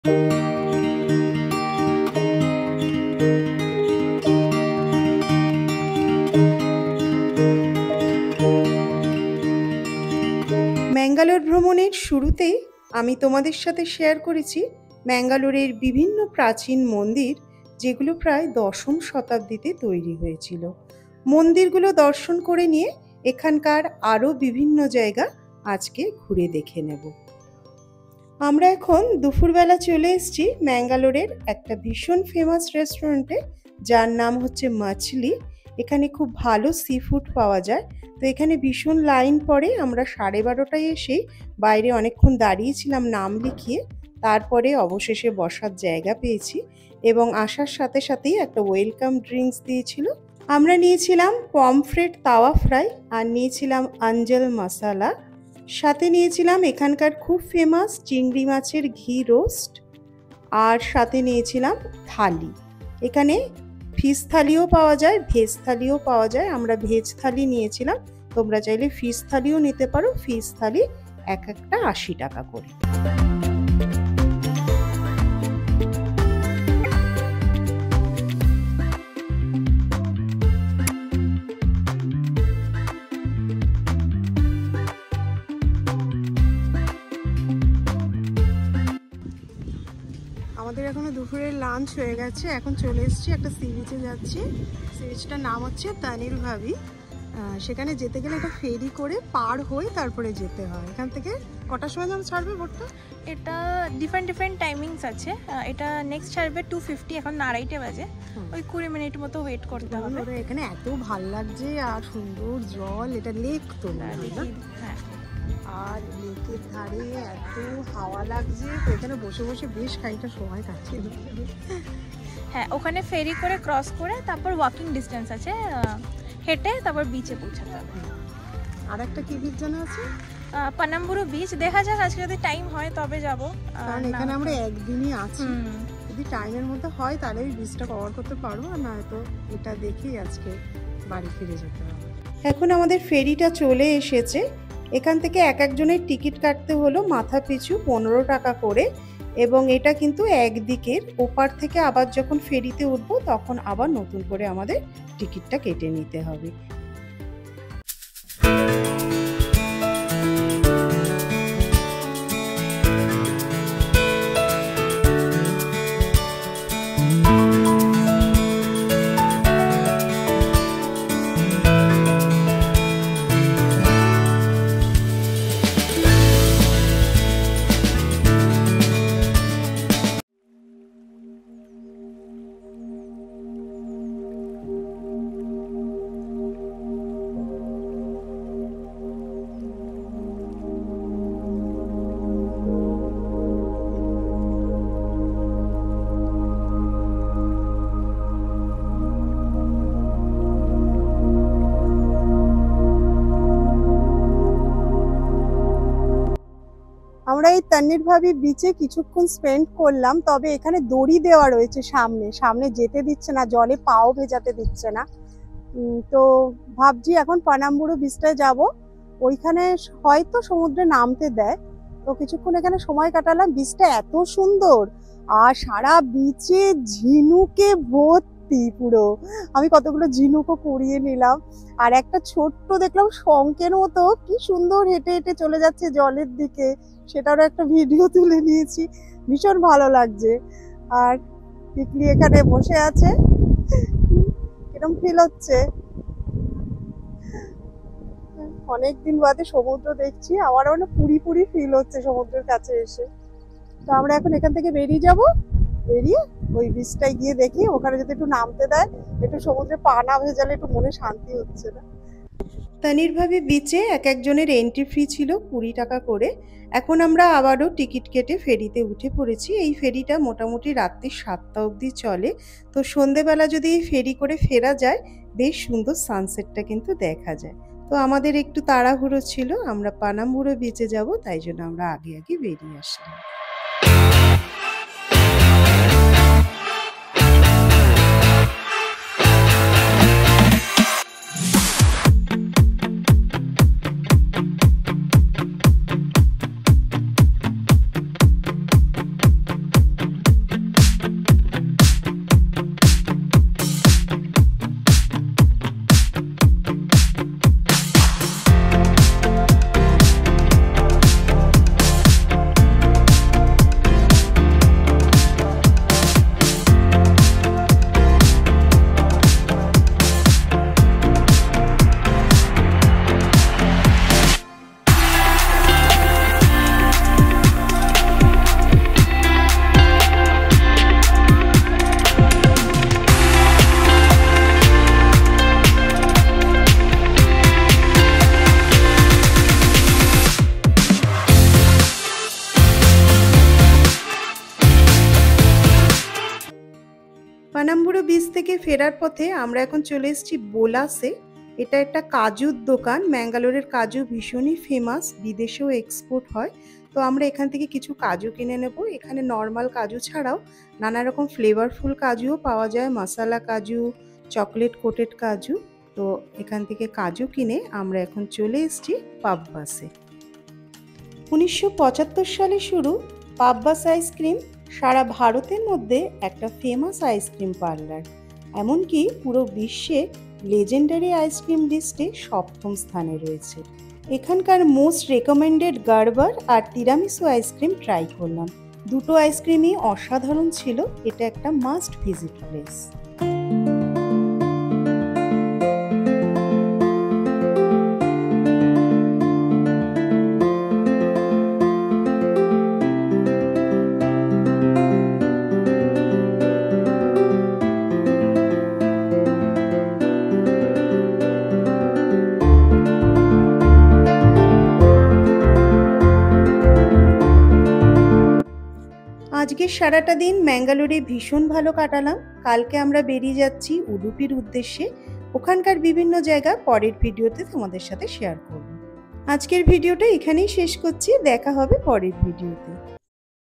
ম্যাঙ্গালোর ভ্রমণের শুরুতেই আমি তোমাদের সাথে শেয়ার করেছি ম্যাঙ্গালোরের বিভিন্ন প্রাচীন মন্দির, যেগুলো প্রায় দশম শতাব্দীতে তৈরি হয়েছিল। মন্দিরগুলো দর্শন করে নিয়ে এখানকার আরও বিভিন্ন জায়গা আজকে ঘুরে দেখে নেব। আমরা এখন দুপুরবেলা চলে এসেছি ম্যাঙ্গালোরের একটা ভীষণ ফেমাস রেস্টুরেন্টে, যার নাম হচ্ছে মাছলি। এখানে খুব ভালো সি ফুড পাওয়া যায়। তো এখানে ভীষণ লাইন পড়ে। আমরা 12:30টায় এসেই বাইরে অনেকক্ষণ দাঁড়িয়েছিলাম নাম লিখিয়ে, তারপরে অবশেষে বসার জায়গা পেয়েছি এবং আসার সাথে সাথেই একটা ওয়েলকাম ড্রিঙ্কস দিয়েছিল। আমরা নিয়েছিলাম পমফ্রেট তাওয়া ফ্রাই, আর নিয়েছিলাম আঞ্জল মশালা, সাথে নিয়েছিলাম এখানকার খুব ফেমাস চিংড়ি মাছের ঘি রোস্ট, আর সাথে নিয়েছিলাম থালি। এখানে ফিশ থালিও পাওয়া যায়, ভেজ থালিও পাওয়া যায়। আমরা ভেজ থালি নিয়েছিলাম, তোমরা চাইলে ফিশ থালিও নিতে পারো। ফিশ থালি এক একটা 80 টাকা করে। আমাদের এখনো দুপুরের লাঞ্চ হয়ে গেছে। এখন চলে এসেছি একটা সি বিচে যাচ্ছি। সি বিচটার নাম হচ্ছে তানির ভাবি। সেখানে যেতে গেলে একটা ফেরি করে পার হয়ে তারপরে যেতে হয়। এখান থেকে কটার সময় যেন ছাড়বে বোটটা? এটা ডিফারেন্ট টাইমিংস আছে। এটা নেক্সট ছাড়বে 2:50, এখন 2:30 বাজে। ওই 20 মিনিট মতো ওয়েট করতে হবে। এখানে এত ভাল লাগছে আর সুন্দর জল। এটা লেক তো? হ্যাঁ, আর লেকের ধারে এত হাওয়া লাগছে, তো এখানে বসে বসে বেশ খানিকটা সময় কাটছে। হ্যাঁ, ওখানে ফেরি করে ক্রস করে তারপর ওয়াকিং ডিস্টেন্স আছে, হেঁটে তারপর বিচে পৌঁছাতে হবে। আর একটা কি বিচ জানা আছে? পানাম্বুরু বিচ। দেখা যাক আজকে যদি টাইম হয় তবে যাব, কারণ এখানে আমরা একদিনই আছি। যদি টাইমের মধ্যে হয় তাহলে ওই বিচটা কভার করতে পারবো, আর না হয়তো এটা দেখেই আজকে বাড়ি ফিরে যেতে হবে। এখন আমাদের ফেরিটা চলে এসেছে। এখান থেকে এক একজনের টিকিট কাটতে হলো মাথা পিছু 15 টাকা করে, এবং এটা কিন্তু একদিকের। ওপার থেকে আবার যখন ফেরিতে উঠবো তখন আবার নতুন করে আমাদের টিকিটটা কেটে নিতে হবে। আমরা এই তানির ভাবি বিচে কিছুক্ষণ স্পেন্ড করলাম, তবে এখানে দড়ি দেওয়া রয়েছে সামনে যেতে দিচ্ছে না, জলে পাও ভেজাতে দিচ্ছে না। তো ভাবছি এখন পানাম্বুরু বিচটায় যাব, ওইখানে হয়তো সমুদ্রে নামতে দেয়। তো কিছুক্ষণ এখানে সময় কাটালাম। বিচটা এত সুন্দর, আর সারা বিচে ঝিনুকে ভর্তি পুরো। আমি কতগুলো ঝিনুকও কুড়িয়ে নিলাম। আর একটা ছোট্ট দেখলাম শঙ্খের মতো, কি সুন্দর হেঁটে হেঁটে চলে যাচ্ছে জলের দিকে, সেটারও একটা ভিডিও তুলে নিয়েছি। ভীষণ ভালো লাগছে। আর পিকলি এখানে বসে আছে। কিরম ফিল হচ্ছে? অনেকদিন বাদে সমুদ্র দেখছি, আমার মানে পুরি ফিল হচ্ছে সমুদ্রের কাছে এসে। তো আমরা এখন এখান থেকে বেরিয়ে যাব। বেরিয়ে ওই বিচটায় গিয়ে দেখি ওখানে যদি একটু নামতে দেয়, একটু সমুদ্রে পা না ভেজালে একটু মনে শান্তি হচ্ছে না। তানির ভাবি বিচে এক একজনের এন্ট্রি ফি ছিল 20 টাকা করে। এখন আমরা আবারও টিকিট কেটে ফেরিতে উঠে পড়েছি। এই ফেরিটা মোটামুটি রাত্রি 7টা অবধি চলে। তো সন্ধেবেলা যদি এই ফেরি করে ফেরা যায়, বেশ সুন্দর সানসেটটা কিন্তু দেখা যায়। তো আমাদের একটু তাড়াহুড়ো ছিল, আমরা পানাম্বুরু বিচে যাব, তাই জন্য আমরা আগে বেরিয়ে আসলাম। পানাম্বুরু বিচ থেকে ফেরার পথে আমরা এখন চলে এসেছি বোলাসে। এটা একটা কাজুর দোকান। ম্যাঙ্গালোরের কাজু ভীষণই ফেমাস, বিদেশেও এক্সপোর্ট হয়। তো আমরা এখান থেকে কিছু কাজু কিনে নেব। এখানে নর্মাল কাজু ছাড়াও নানা রকম ফ্লেভারফুল কাজুও পাওয়া যায়, মশালা কাজু, চকলেট কোটেড কাজু। তো এখান থেকে কাজু কিনে আমরা এখন চলে এসেছি পাববাসে। 1975 সালে শুরু পাববাস আইসক্রিম সারা ভারতের মধ্যে একটা ফেমাস আইসক্রিম পার্লার। এমনকি পুরো বিশ্বে লেজেন্ডারি আইসক্রিম লিস্টে 7ম স্থানে রয়েছে। এখানকার মোস্ট রেকমেন্ডেড গার্বার আর তিরামিসু আইসক্রিম ট্রাই করলাম। দুটো আইসক্রিমই অসাধারণ ছিল। এটা একটা মাস্ট ভিজিট প্লেস। আজকের সারাটা দিন ম্যাঙ্গালোরে ভীষণ ভালো কাটালাম। কালকে আমরা বেরিয়ে যাচ্ছি উডুপির উদ্দেশ্যে। ওখানকার বিভিন্ন জায়গা পরের ভিডিওতে তোমাদের সাথে শেয়ার করব। আজকের ভিডিওটা এখানেই শেষ করছি। দেখা হবে পরের ভিডিওতে।